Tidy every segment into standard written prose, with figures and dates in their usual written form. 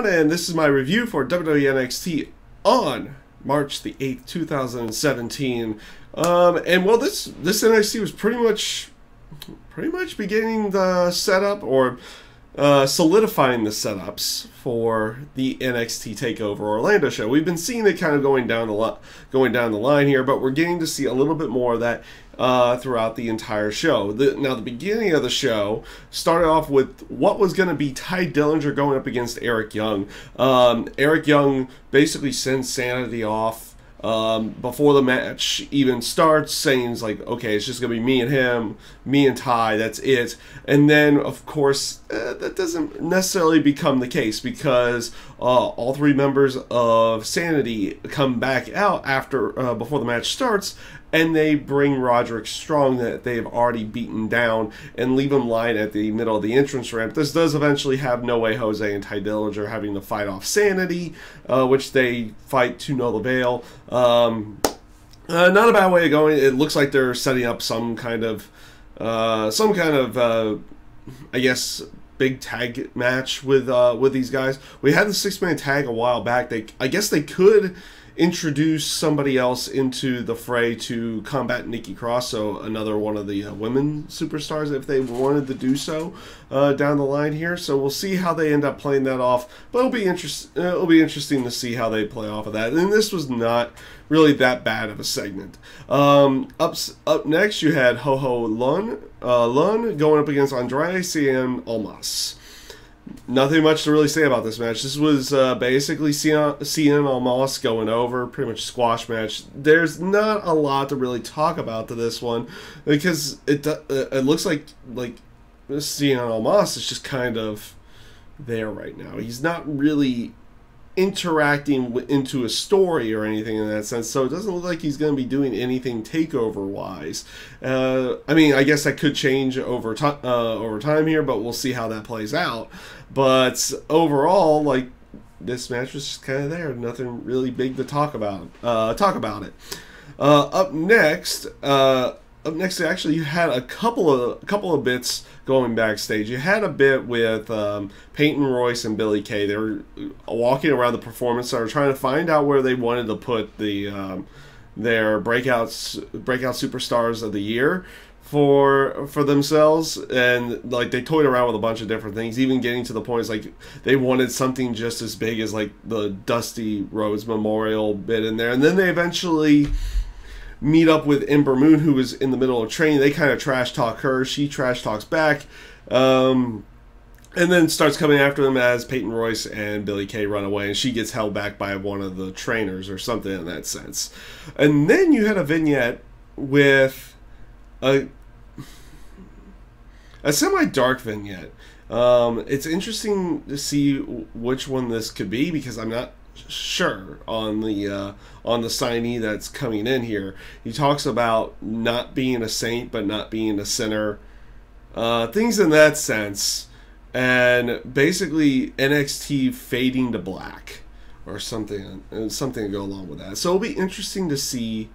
and this is my review for WWE NXT on March the 8th, 2017. And well, this NXT was pretty much beginning the setup, or solidifying the setups for the NXT TakeOver Orlando show. We've been seeing it kind of going down the line here, but we're getting to see a little bit more of that throughout the entire show. Now, the beginning of the show started off with what was going to be Ty Dillinger going up against Eric Young. Eric Young basically sends Sanity off before the match even starts, saying it's like, okay, it's just gonna be me and him, me and Ty, that's it. And then of course that doesn't necessarily become the case, because all three members of Sanity come back out after before the match starts, and they bring Roderick Strong, that they've already beaten down, and leave him lying at the middle of the entrance ramp. This does eventually have No Way Jose and Ty Dillinger having to fight off Sanity, which they fight to no avail. Not a bad way of going. It looks like they're setting up some kind of I guess, big tag match with these guys. We had the 6-man tag a while back. I guess they could introduce somebody else into the fray to combat Nikki Cross, so another one of the women superstars, if they wanted to do so down the line here. So we'll see how they end up playing that off, but it'll be interesting to see how they play off of that. And this was not really that bad of a segment. Up next, you had Ho Ho Lun going up against Andrade Cien Almas. Nothing much to really say about this match. This was basically Cien Almas going over, pretty much squash match. There's not a lot to really talk about to this one, because it looks like Cien Almas is just kind of there right now. He's not really interacting into a story or anything in that sense, so it doesn't look like he's going to be doing anything takeover wise. I mean, I guess that could change over time here, but we'll see how that plays out. But overall, like, this match was just kind of there, nothing really big to talk about. Up next, actually, you had a couple of bits going backstage. You had a bit with Peyton Royce and Billie Kay. They were walking around the performance center trying to find out where they wanted to put the their breakout superstars of the year for themselves, and like they toyed around with a bunch of different things, even getting to the point it's like they wanted something just as big as like the Dusty Rhodes Memorial bit in there. And then they eventually meet up with Ember Moon, who was in the middle of training. They kind of trash talk her. She trash talks back, and then starts coming after them as Peyton Royce and Billie Kay run away, and she gets held back by one of the trainers or something in that sense. And then you had a vignette with a semi-dark vignette. It's interesting to see which one this could be, because I'm not sure on the signee that's coming in here. He talks about not being a saint but not being a sinner, things in that sense, and basically NXT fading to black or something to go along with that. So it'll be interesting to see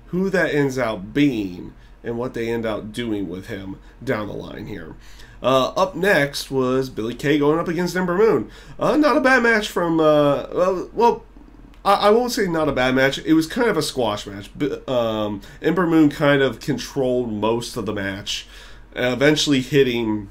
who that ends up being and what they end up doing with him down the line here. Up next was Billie Kay going up against Ember Moon. Not a bad match from, well, I won't say not a bad match. It was kind of a squash match. Ember Moon kind of controlled most of the match, eventually hitting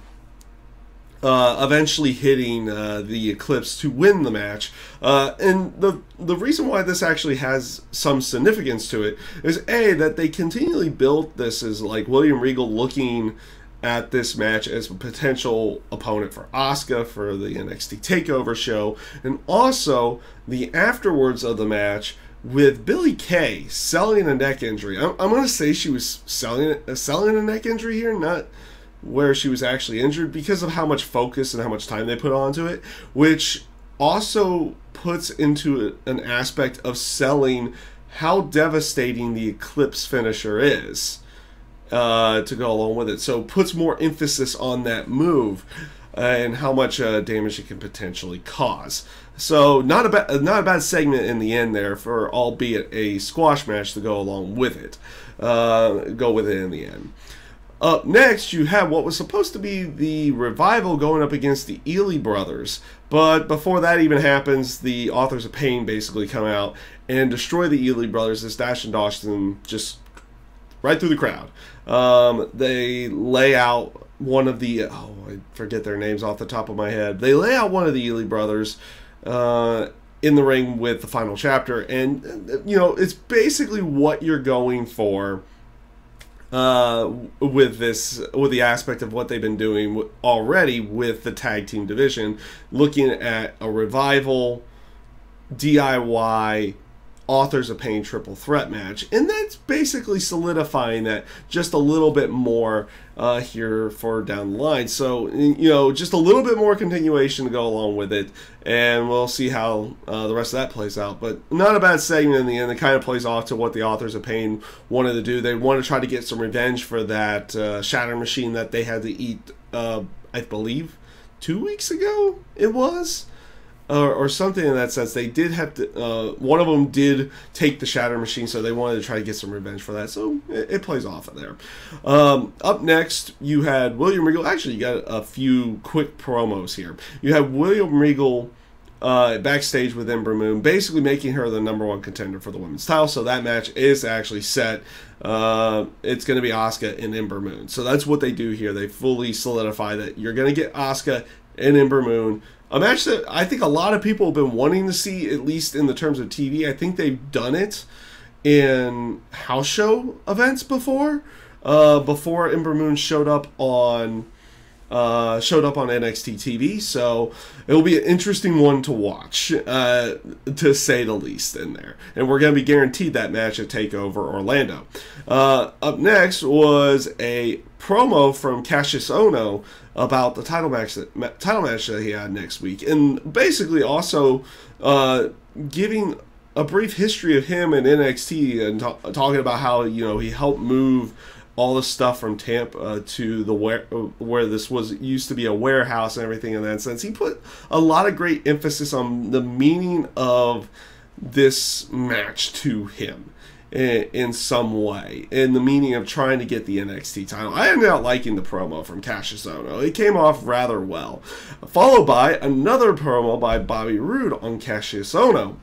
the Eclipse to win the match. And the reason why this actually has some significance to it is, A, that they continually built this as like William Regal looking at this match as a potential opponent for Asuka for the NXT TakeOver show, and also the afterwards of the match with Billie Kay selling a neck injury. I'm going to say she was selling a neck injury here, not where she was actually injured, because of how much focus and how much time they put onto it, which also puts into an aspect of selling how devastating the Eclipse finisher is, to go along with it. So puts more emphasis on that move and how much damage it can potentially cause. So not a bad segment in the end there, for albeit a squash match to go along with it. Go with it in the end. Up next, you have what was supposed to be the Revival going up against the Ely brothers. But before that even happens, the Authors of Pain basically come out and destroy the Ely brothers as Dash and Dawson just right through the crowd. They lay out one of the... oh, I forget their names off the top of my head. They lay out one of the Ely brothers in the ring with the final chapter. And, you know, it's basically what you're going for with the aspect of what they've been doing already with the tag team division, looking at a Revival, DIY, Authors of Pain triple threat match, and that's basically solidifying that just a little bit more here for down the line. So, you know, just a little bit more continuation to go along with it, and we'll see how the rest of that plays out. But not a bad segment in the end. It kind of plays off to what the Authors of Pain wanted to do. They want to try to get some revenge for that shatter machine that they had to eat, I believe, 2 weeks ago it was. Or something in that sense. They did have to, one of them did take the shatter machine, so they wanted to try to get some revenge for that. So it plays off of there. Up next, you had William Regal. Actually, you got a few quick promos here. You have William Regal backstage with Ember Moon, basically making her the #1 contender for the women's title. So that match is actually set. It's going to be Asuka and Ember Moon. So that's what they do here. They fully solidify that you're going to get Asuka and Ember Moon. A match that I think a lot of people have been wanting to see, at least in the terms of TV. I think they've done it in house show events before. Before Ember Moon showed up on NXT TV, so it'll be an interesting one to watch, to say the least, in there. And we're going to be guaranteed that match at TakeOver Orlando. Up next was a promo from Cassius Ohno about the title match that he had next week, and basically also giving a brief history of him in NXT and talking about how, you know, he helped move all the stuff from Tampa to the where this used to be a warehouse and everything in that sense. He put a lot of great emphasis on the meaning of this match to him in some way, in the meaning of trying to get the NXT title. I ended up liking the promo from Cassius Ohno. It came off rather well. Followed by another promo by Bobby Roode on Cassius Ohno,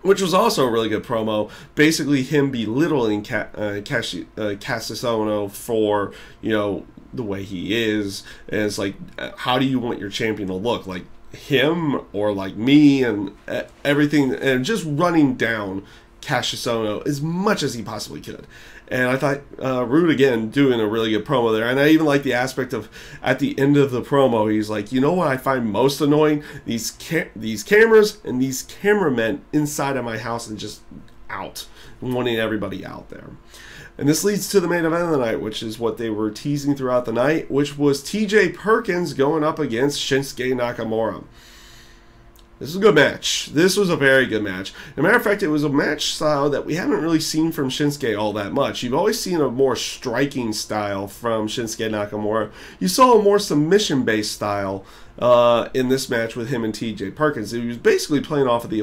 which was also a really good promo. Basically, him belittling Cassius Ohno for, you know, the way he is. And it's like, how do you want your champion to look? Like him or like me, and everything, and just running down Cassius Ohno as much as he possibly could. And I thought Roode, again, doing a really good promo there. And I even like the aspect of, at the end of the promo, he's like, you know what I find most annoying? These cameras and these cameramen inside of my house and just out, wanting everybody out there. And this leads to the main event of the night, which is what they were teasing throughout the night, which was T.J. Perkins going up against Shinsuke Nakamura. This is a good match. This was a very good match. As a matter of fact, it was a match style that we haven't really seen from Shinsuke all that much. You've always seen a more striking style from Shinsuke Nakamura. You saw a more submission-based style in this match with him and T.J. Perkins. He was basically playing off of the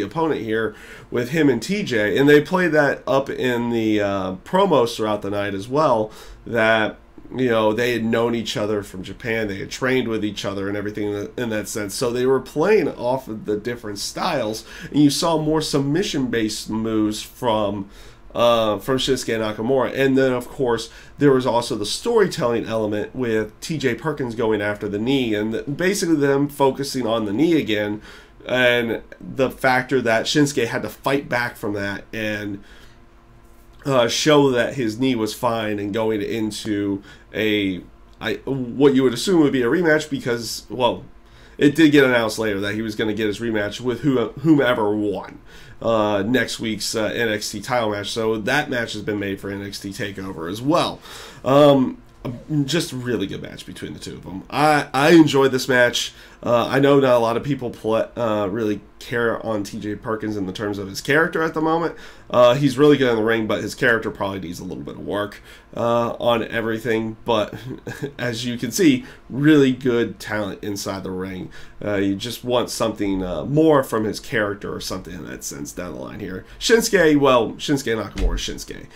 opponent here with him and T.J., and they played that up in the promos throughout the night as well, that, you know, they had known each other from Japan. They had trained with each other and everything in that sense. So they were playing off of the different styles, and you saw more submission-based moves from Shinsuke Nakamura. And then, of course, there was also the storytelling element with T.J. Perkins going after the knee, and basically them focusing on the knee again, and the factor that Shinsuke had to fight back from that and show that his knee was fine, and going into what you would assume would be a rematch, because, well, it did get announced later that he was going to get his rematch with whomever won next week's NXT title match. So that match has been made for NXT TakeOver as well. Just a really good match between the two of them. I enjoyed this match. I know not a lot of people really care on TJ Perkins in the terms of his character at the moment. He's really good in the ring, but his character probably needs a little bit of work on everything. But as you can see, really good talent inside the ring. You just want something more from his character or something in that sense down the line here. Shinsuke, well, Shinsuke Nakamura is Shinsuke.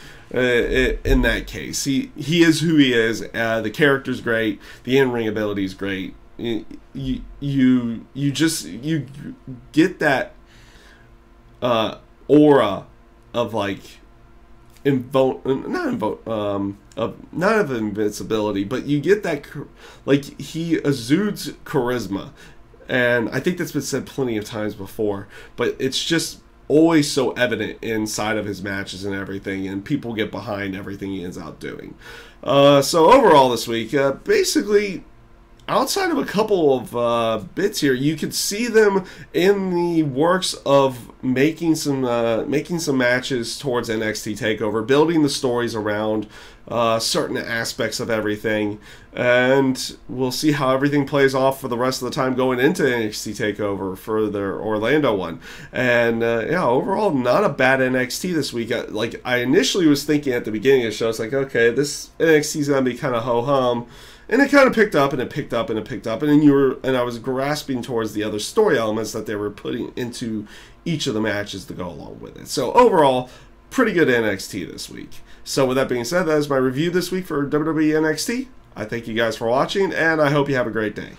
In that case, he is who he is. The character's great. The in-ring ability is great. You get that aura of like not of invincibility, but you get that like he exudes charisma, and I think that's been said plenty of times before, but it's just always so evident inside of his matches and everything, and people get behind everything he ends up doing. So overall this week, basically, outside of a couple of bits here, you could see them in the works of making some matches towards NXT TakeOver, building the stories around certain aspects of everything, and we'll see how everything plays off for the rest of the time going into NXT TakeOver for their Orlando one. And yeah, overall, not a bad NXT this week. Like I initially was thinking at the beginning of the show, it's like, okay, this NXT is gonna be kind of ho-hum. And it kind of picked up, and it picked up, and it picked up, and then I was grasping towards the other story elements that they were putting into each of the matches to go along with it. So overall, pretty good NXT this week. So with that being said, that is my review this week for WWE NXT. I thank you guys for watching, and I hope you have a great day.